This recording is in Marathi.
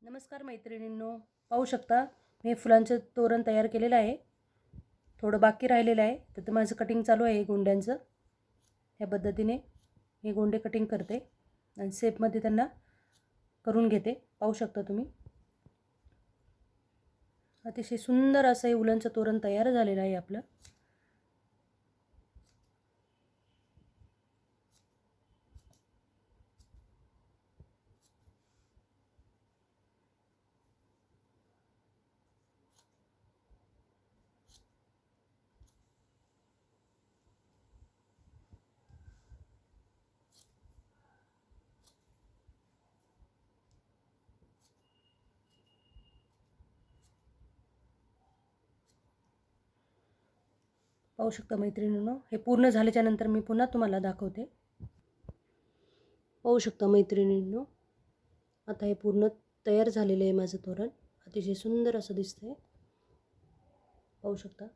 नमस्कार मैत्रिणींनो, पाहू शकता मी फुलांचं तोरण तयार केलेलं आहे. थोडं बाकी राहिलेलं आहे, तर ते माझं कटिंग चालू आहे गोंड्यांचं. ह्या पद्धतीने मी गोंडे कटिंग करते आणि शेपमध्ये त्यांना करून घेते. पाहू शकता तुम्ही, अतिशय सुंदर असं हे उलनचं तोरण तयार झालेलं आहे आपलं. पाहू शकता मैत्रिणींनो, हे पूर्ण झाल्याच्या नंतर मी पुन्हा तुम्हाला दाखवते. पाहू शकता मैत्रिणींनो, आता हे पूर्ण तयार झालेलं आहे माझं तोरण. अतिशय सुंदर असं दिसतंय, पाहू शकता.